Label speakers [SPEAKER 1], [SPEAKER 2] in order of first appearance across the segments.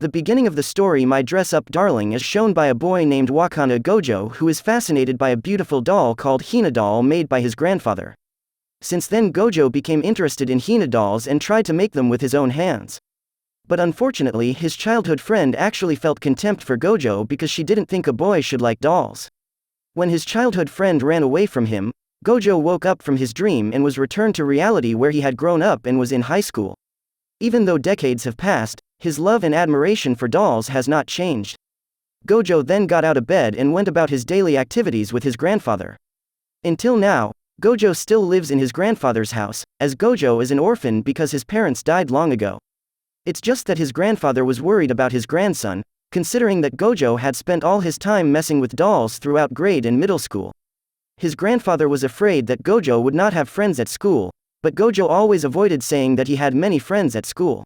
[SPEAKER 1] The beginning of the story My Dress-Up Darling is shown by a boy named Wakana Gojou who is fascinated by a beautiful doll called hina doll made by his grandfather. Since then Gojou became interested in hina dolls and tried to make them with his own hands. But unfortunately his childhood friend actually felt contempt for Gojou because she didn't think a boy should like dolls. When his childhood friend ran away from him, Gojou woke up from his dream and was returned to reality where he had grown up and was in high school. Even though decades have passed, his love and admiration for dolls has not changed. Gojou then got out of bed and went about his daily activities with his grandfather. Until now, Gojou still lives in his grandfather's house, as Gojou is an orphan because his parents died long ago. It's just that his grandfather was worried about his grandson, considering that Gojou had spent all his time messing with dolls throughout grade and middle school. His grandfather was afraid that Gojou would not have friends at school, but Gojou always avoided saying that he had many friends at school.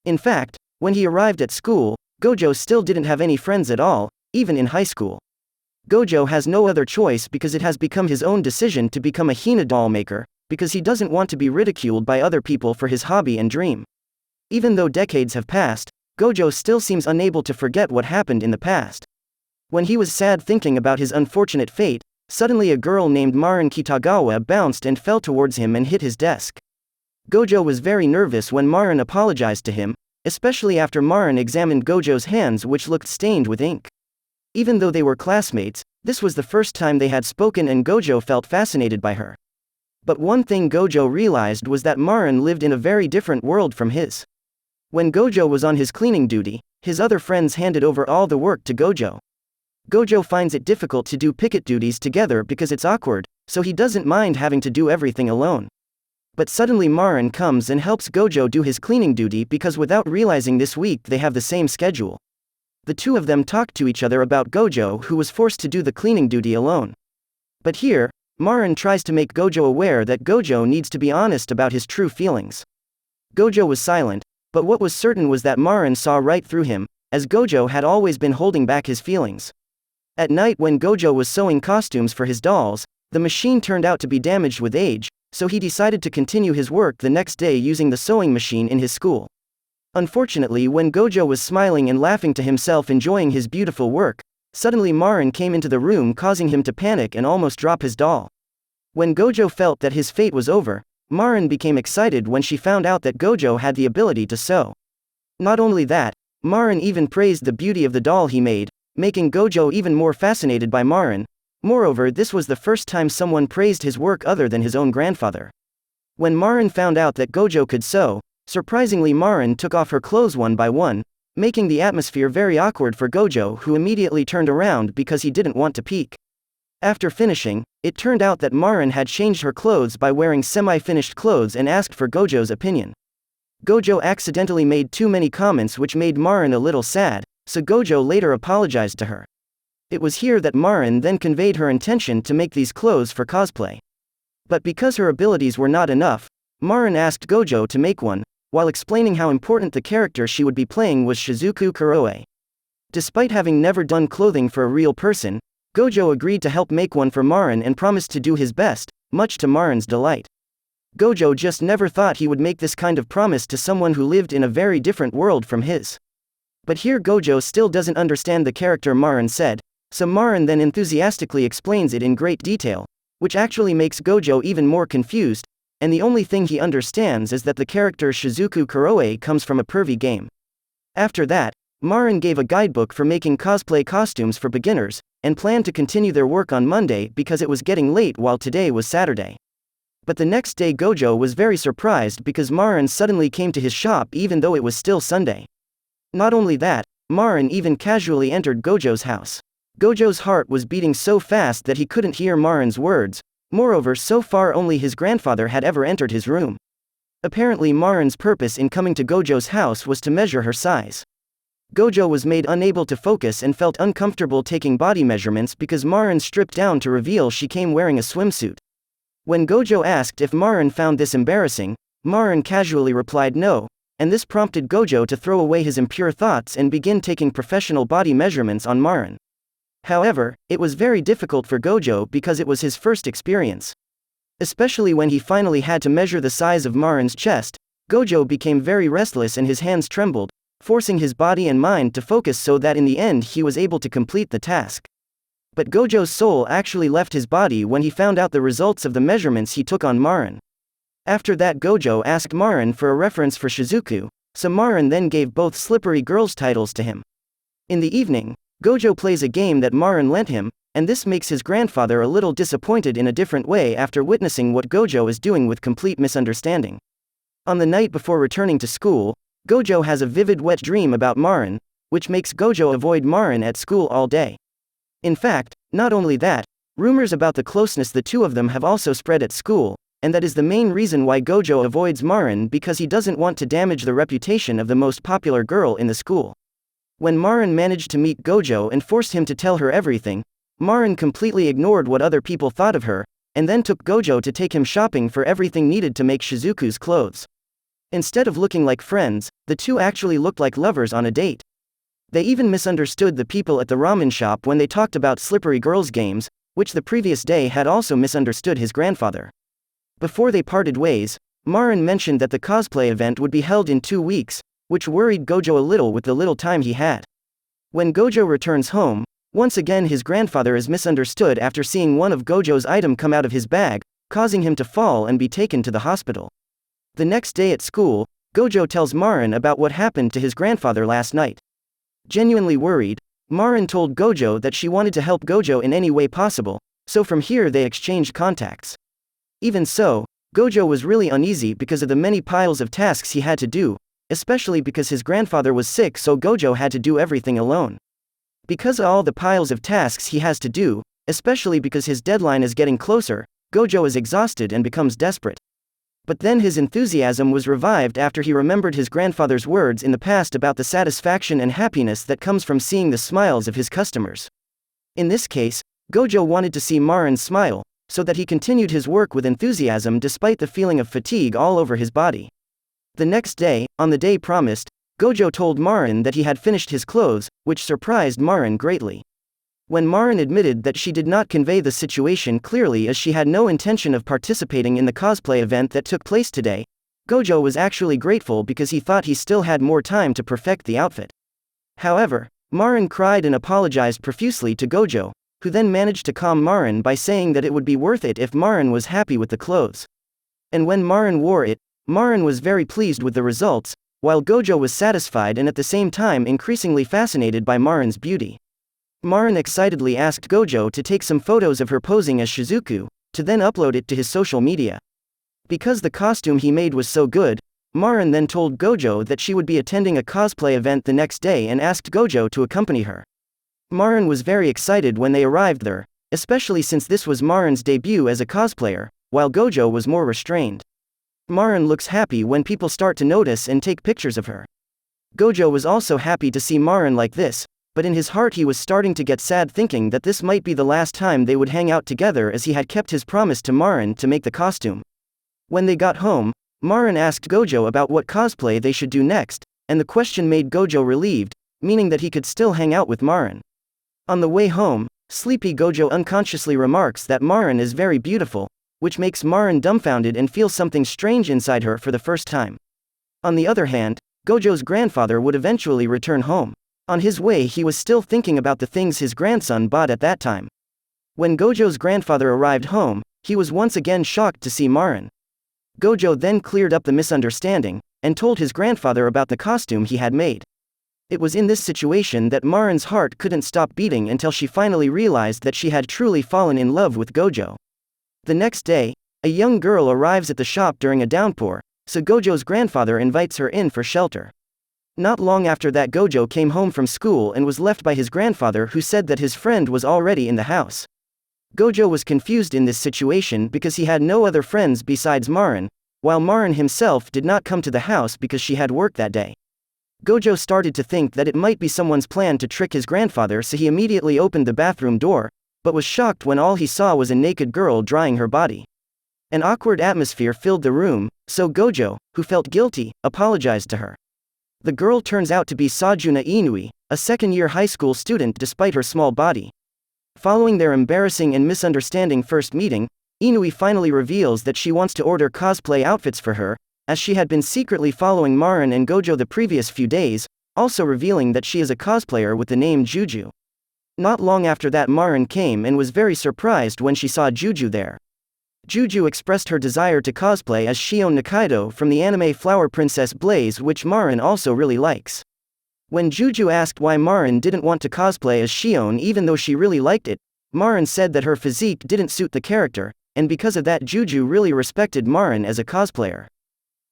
[SPEAKER 1] In fact, when he arrived at school, Gojou still didn't have any friends at all, even in high school. Gojou has no other choice because it has become his own decision to become a hina doll maker, because he doesn't want to be ridiculed by other people for his hobby and dream. Even though decades have passed, Gojou still seems unable to forget what happened in the past. When he was sad thinking about his unfortunate fate, suddenly a girl named Marin Kitagawa bounced and fell towards him and hit his desk. Gojou was very nervous when Marin apologized to him, especially after Marin examined Gojou's hands which looked stained with ink. Even though they were classmates, this was the first time they had spoken and Gojou felt fascinated by her. But one thing Gojou realized was that Marin lived in a very different world from his. When Gojou was on his cleaning duty, his other friends handed over all the work to Gojou. Gojou finds it difficult to do picket duties together because it's awkward, so he doesn't mind having to do everything alone. But suddenly Marin comes and helps Gojou do his cleaning duty because without realizing this week they have the same schedule. The two of them talk to each other about Gojou who was forced to do the cleaning duty alone. But here, Marin tries to make Gojou aware that Gojou needs to be honest about his true feelings. Gojou was silent, but what was certain was that Marin saw right through him, as Gojou had always been holding back his feelings. At night when Gojou was sewing costumes for his dolls, the machine turned out to be damaged with age, so he decided to continue his work the next day using the sewing machine in his school. Unfortunately, when Gojou was smiling and laughing to himself enjoying his beautiful work, suddenly Marin came into the room causing him to panic and almost drop his doll. When Gojou felt that his fate was over, Marin became excited when she found out that Gojou had the ability to sew. Not only that, Marin even praised the beauty of the doll he made, making Gojou even more fascinated by Marin. Moreover, this was the first time someone praised his work other than his own grandfather. When Marin found out that Gojou could sew, surprisingly Marin took off her clothes one by one, making the atmosphere very awkward for Gojou who immediately turned around because he didn't want to peek. After finishing, it turned out that Marin had changed her clothes by wearing semi-finished clothes and asked for Gojou's opinion. Gojou accidentally made too many comments which made Marin a little sad, so Gojou later apologized to her. It was here that Marin then conveyed her intention to make these clothes for cosplay. But because her abilities were not enough, Marin asked Gojou to make one, while explaining how important the character she would be playing was Shizuku Kuroe. Despite having never done clothing for a real person, Gojou agreed to help make one for Marin and promised to do his best, much to Marin's delight. Gojou just never thought he would make this kind of promise to someone who lived in a very different world from his. But here Gojou still doesn't understand the character Marin said, so Marin then enthusiastically explains it in great detail, which actually makes Gojou even more confused, and the only thing he understands is that the character Shizuku Kuroe comes from a pervy game. After that, Marin gave a guidebook for making cosplay costumes for beginners, and planned to continue their work on Monday because it was getting late while today was Saturday. But the next day Gojou was very surprised because Marin suddenly came to his shop even though it was still Sunday. Not only that, Marin even casually entered Gojou's house. Gojou's heart was beating so fast that he couldn't hear Marin's words. Moreover, so far only his grandfather had ever entered his room. Apparently Marin's purpose in coming to Gojou's house was to measure her size. Gojou was made unable to focus and felt uncomfortable taking body measurements because Marin stripped down to reveal she came wearing a swimsuit. When Gojou asked if Marin found this embarrassing, Marin casually replied no, and this prompted Gojou to throw away his impure thoughts and begin taking professional body measurements on Marin. However, it was very difficult for Gojou because it was his first experience. Especially when he finally had to measure the size of Marin's chest, Gojou became very restless and his hands trembled, forcing his body and mind to focus so that in the end he was able to complete the task. But Gojou's soul actually left his body when he found out the results of the measurements he took on Marin. After that, Gojou asked Marin for a reference for Shizuku, so Marin then gave both slippery girls titles to him. In the evening, Gojou plays a game that Marin lent him, and this makes his grandfather a little disappointed in a different way after witnessing what Gojou is doing with complete misunderstanding. On the night before returning to school, Gojou has a vivid wet dream about Marin, which makes Gojou avoid Marin at school all day. In fact, not only that, rumors about the closeness the two of them have also spread at school, and that is the main reason why Gojou avoids Marin, because he doesn't want to damage the reputation of the most popular girl in the school. When Marin managed to meet Gojou and forced him to tell her everything, Marin completely ignored what other people thought of her, and then took Gojou to take him shopping for everything needed to make Shizuku's clothes. Instead of looking like friends, the two actually looked like lovers on a date. They even misunderstood the people at the ramen shop when they talked about slippery girls games, which the previous day had also misunderstood his grandfather. Before they parted ways, Marin mentioned that the cosplay event would be held in 2 weeks, which worried Gojou a little with the little time he had. When Gojou returns home, once again his grandfather is misunderstood after seeing one of Gojou's items come out of his bag, causing him to fall and be taken to the hospital. The next day at school, Gojou tells Marin about what happened to his grandfather last night. Genuinely worried, Marin told Gojou that she wanted to help Gojou in any way possible, so from here they exchanged contacts. Even so, Gojou was really uneasy because of the many piles of tasks he had to do, especially because his grandfather was sick, so Gojou had to do everything alone. Because of all the piles of tasks he has to do, especially because his deadline is getting closer, Gojou is exhausted and becomes desperate. But then his enthusiasm was revived after he remembered his grandfather's words in the past about the satisfaction and happiness that comes from seeing the smiles of his customers. In this case, Gojou wanted to see Marin smile, so that he continued his work with enthusiasm despite the feeling of fatigue all over his body. The next day, on the day promised, Gojou told Marin that he had finished his clothes, which surprised Marin greatly. When Marin admitted that she did not convey the situation clearly as she had no intention of participating in the cosplay event that took place today, Gojou was actually grateful because he thought he still had more time to perfect the outfit. However, Marin cried and apologized profusely to Gojou, who then managed to calm Marin by saying that it would be worth it if Marin was happy with the clothes. And when Marin wore it, Marin was very pleased with the results, while Gojou was satisfied and at the same time increasingly fascinated by Marin's beauty. Marin excitedly asked Gojou to take some photos of her posing as Shizuku, to then upload it to his social media. Because the costume he made was so good, Marin then told Gojou that she would be attending a cosplay event the next day and asked Gojou to accompany her. Marin was very excited when they arrived there, especially since this was Marin's debut as a cosplayer, while Gojou was more restrained. Marin looks happy when people start to notice and take pictures of her. Gojou was also happy to see Marin like this, but in his heart he was starting to get sad, thinking that this might be the last time they would hang out together, as he had kept his promise to Marin to make the costume. When they got home, Marin asked Gojou about what cosplay they should do next, and the question made Gojou relieved, meaning that he could still hang out with Marin. On the way home, sleepy Gojou unconsciously remarks that Marin is very beautiful, which makes Marin dumbfounded and feel something strange inside her for the first time. On the other hand, Gojou's grandfather would eventually return home. On his way he was still thinking about the things his grandson bought at that time. When Gojou's grandfather arrived home, he was once again shocked to see Marin. Gojou then cleared up the misunderstanding, and told his grandfather about the costume he had made. It was in this situation that Marin's heart couldn't stop beating until she finally realized that she had truly fallen in love with Gojou. The next day, a young girl arrives at the shop during a downpour, so Gojou's grandfather invites her in for shelter. Not long after that, Gojou came home from school and was left by his grandfather, who said that his friend was already in the house. Gojou was confused in this situation because he had no other friends besides Marin, while Marin himself did not come to the house because she had work that day. Gojou started to think that it might be someone's plan to trick his grandfather, so he immediately opened the bathroom door, but was shocked when all he saw was a naked girl drying her body. An awkward atmosphere filled the room, so Gojou, who felt guilty, apologized to her. The girl turns out to be Sajuna Inui, a second-year high school student despite her small body. Following their embarrassing and misunderstanding first meeting, Inui finally reveals that she wants to order cosplay outfits for her, as she had been secretly following Marin and Gojou the previous few days, also revealing that she is a cosplayer with the name Juju. Not long after that, Marin came and was very surprised when she saw Juju there. Juju expressed her desire to cosplay as Shion Nikaido from the anime Flower Princess Blaze, which Marin also really likes. When Juju asked why Marin didn't want to cosplay as Shion even though she really liked it, Marin said that her physique didn't suit the character, and because of that Juju really respected Marin as a cosplayer.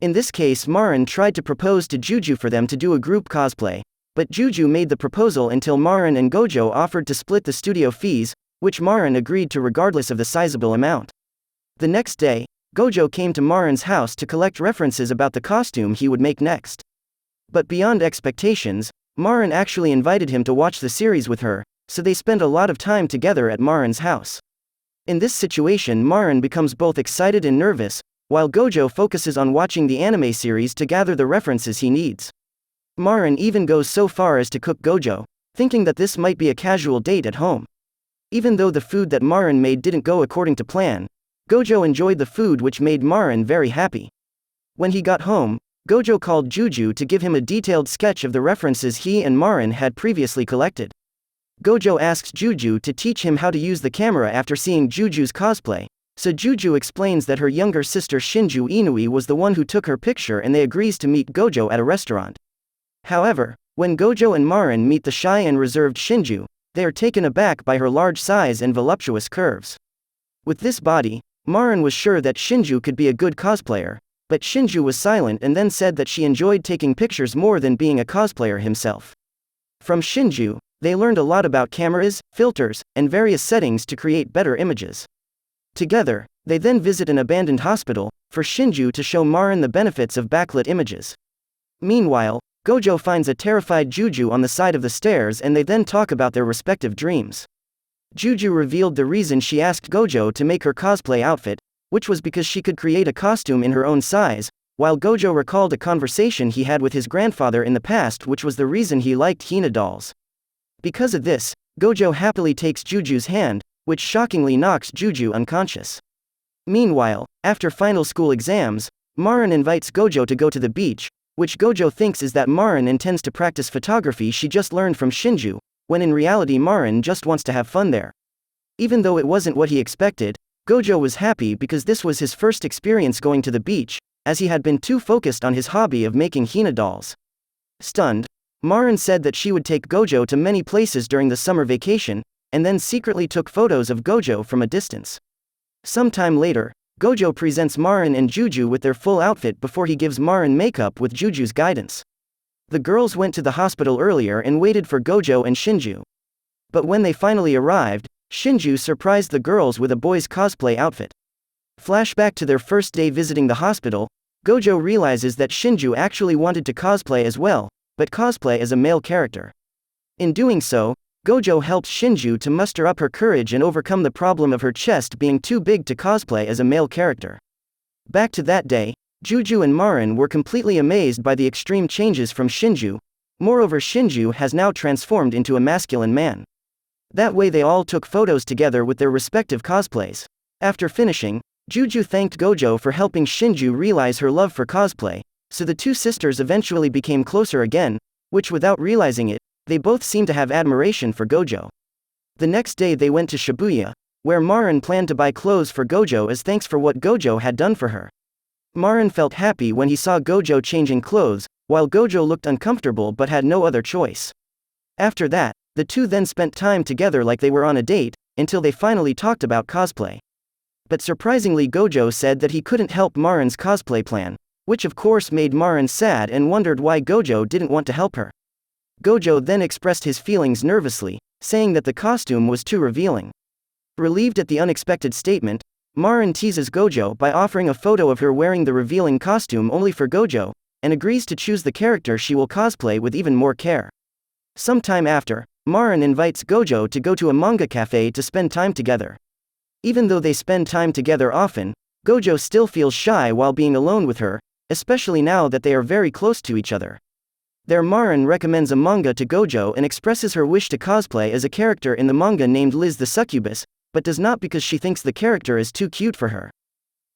[SPEAKER 1] In this case, Marin tried to propose to Juju for them to do a group cosplay, but Juju made the proposal until Marin and Gojou offered to split the studio fees, which Marin agreed to regardless of the sizable amount. The next day, Gojou came to Marin's house to collect references about the costume he would make next. But beyond expectations, Marin actually invited him to watch the series with her, so they spent a lot of time together at Marin's house. In this situation, Marin becomes both excited and nervous, while Gojou focuses on watching the anime series to gather the references he needs. Marin even goes so far as to cook Gojou, thinking that this might be a casual date at home. Even though the food that Marin made didn't go according to plan, Gojou enjoyed the food, which made Marin very happy. When he got home, Gojou called Juju to give him a detailed sketch of the references he and Marin had previously collected. Gojou asks Juju to teach him how to use the camera after seeing Juju's cosplay, so Juju explains that her younger sister Shinju Inui was the one who took her picture, and they agrees to meet Gojou at a restaurant. However, when Gojou and Marin meet the shy and reserved Shinju, they are taken aback by her large size and voluptuous curves. With this body, Marin was sure that Shinju could be a good cosplayer, but Shinju was silent and then said that she enjoyed taking pictures more than being a cosplayer himself. From Shinju, they learned a lot about cameras, filters, and various settings to create better images. Together, they then visit an abandoned hospital, for Shinju to show Marin the benefits of backlit images. Meanwhile, Gojou finds a terrified Juju on the side of the stairs, and they then talk about their respective dreams. Juju revealed the reason she asked Gojou to make her cosplay outfit, which was because she could create a costume in her own size, while Gojou recalled a conversation he had with his grandfather in the past, which was the reason he liked hina dolls. Because of this, Gojou happily takes Juju's hand, which shockingly knocks Juju unconscious. Meanwhile, after final school exams, Marin invites Gojou to go to the beach, which Gojou thinks is that Marin intends to practice photography she just learned from Shinju, when in reality Marin just wants to have fun there. Even though it wasn't what he expected, Gojou was happy because this was his first experience going to the beach, as he had been too focused on his hobby of making hina dolls. Stunned, Marin said that she would take Gojou to many places during the summer vacation, and then secretly took photos of Gojou from a distance. Sometime later, Gojou presents Marin and Juju with their full outfit before he gives Marin makeup with Juju's guidance. The girls went to the hospital earlier and waited for Gojou and Shinju. But when they finally arrived, Shinju surprised the girls with a boy's cosplay outfit. Flashback to their first day visiting the hospital, Gojou realizes that Shinju actually wanted to cosplay as well, but cosplay as a male character. In doing so, Gojou helps Shinju to muster up her courage and overcome the problem of her chest being too big to cosplay as a male character. Back to that day, Juju and Marin were completely amazed by the extreme changes from Shinju. Moreover, Shinju has now transformed into a masculine man. That way they all took photos together with their respective cosplays. After finishing, Juju thanked Gojou for helping Shinju realize her love for cosplay, so the two sisters eventually became closer again, which without realizing it, they both seemed to have admiration for Gojou. The next day they went to Shibuya, where Marin planned to buy clothes for Gojou as thanks for what Gojou had done for her. Marin felt happy when he saw Gojou changing clothes, while Gojou looked uncomfortable but had no other choice. After that, the two then spent time together like they were on a date, until they finally talked about cosplay. But surprisingly, Gojou said that he couldn't help Marin's cosplay plan, which of course made Marin sad and wondered why Gojou didn't want to help her. Gojou then expressed his feelings nervously, saying that the costume was too revealing. Relieved at the unexpected statement, Marin teases Gojou by offering a photo of her wearing the revealing costume only for Gojou, and agrees to choose the character she will cosplay with even more care. Sometime after, Marin invites Gojou to go to a manga cafe to spend time together. Even though they spend time together often, Gojou still feels shy while being alone with her, especially now that they are very close to each other. There, Marin recommends a manga to Gojou and expresses her wish to cosplay as a character in the manga named Liz the Succubus, but does not because she thinks the character is too cute for her.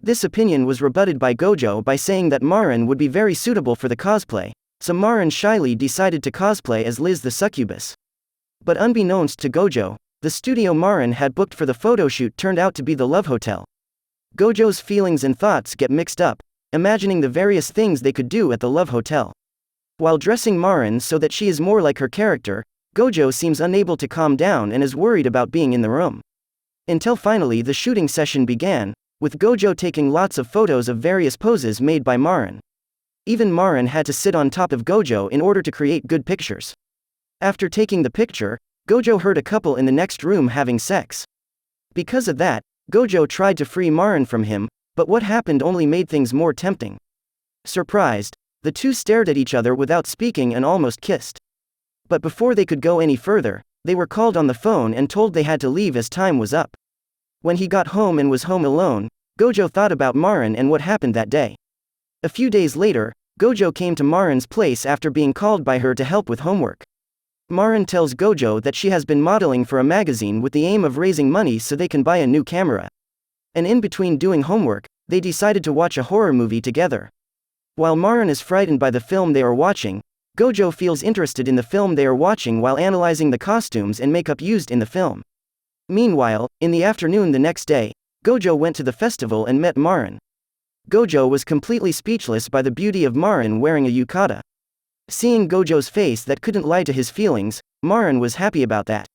[SPEAKER 1] This opinion was rebutted by Gojou by saying that Marin would be very suitable for the cosplay, so Marin shyly decided to cosplay as Liz the succubus. But unbeknownst to Gojou, the studio Marin had booked for the photoshoot turned out to be the Love Hotel. Gojou's feelings and thoughts get mixed up, imagining the various things they could do at the Love Hotel. While dressing Marin so that she is more like her character, Gojou seems unable to calm down and is worried about being in the room. Until finally the shooting session began, with Gojou taking lots of photos of various poses made by Marin. Even Marin had to sit on top of Gojou in order to create good pictures. After taking the picture, Gojou heard a couple in the next room having sex. Because of that, Gojou tried to free Marin from him, but what happened only made things more tempting. Surprised, the two stared at each other without speaking and almost kissed. But before they could go any further, they were called on the phone and told they had to leave as time was up. When he got home and was home alone, Gojou thought about Marin and what happened that day. A few days later, Gojou came to Marin's place after being called by her to help with homework. Marin tells Gojou that she has been modeling for a magazine with the aim of raising money so they can buy a new camera. And in between doing homework, they decided to watch a horror movie together. While Marin is frightened by the film they are watching, Gojou feels interested in the film they are watching while analyzing the costumes and makeup used in the film. Meanwhile, in the afternoon the next day, Gojou went to the festival and met Marin. Gojou was completely speechless by the beauty of Marin wearing a yukata. Seeing Gojou's face that couldn't lie to his feelings, Marin was happy about that.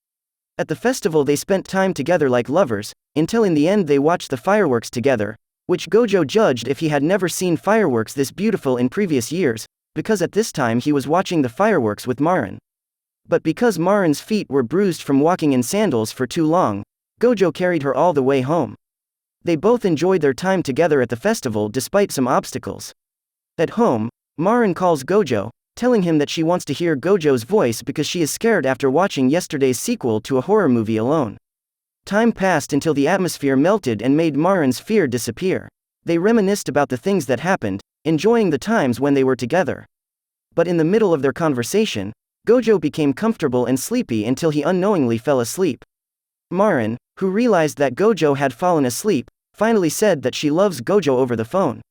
[SPEAKER 1] At the festival they spent time together like lovers, until in the end they watched the fireworks together, which Gojou judged if he had never seen fireworks this beautiful in previous years, because at this time he was watching the fireworks with Marin. But because Marin's feet were bruised from walking in sandals for too long, Gojou carried her all the way home. They both enjoyed their time together at the festival despite some obstacles. At home, Marin calls Gojou, telling him that she wants to hear Gojou's voice because she is scared after watching yesterday's sequel to a horror movie alone. Time passed until the atmosphere melted and made Marin's fear disappear. They reminisced about the things that happened, enjoying the times when they were together. But in the middle of their conversation, Gojou became comfortable and sleepy until he unknowingly fell asleep. Marin, who realized that Gojou had fallen asleep, finally said that she loves Gojou over the phone.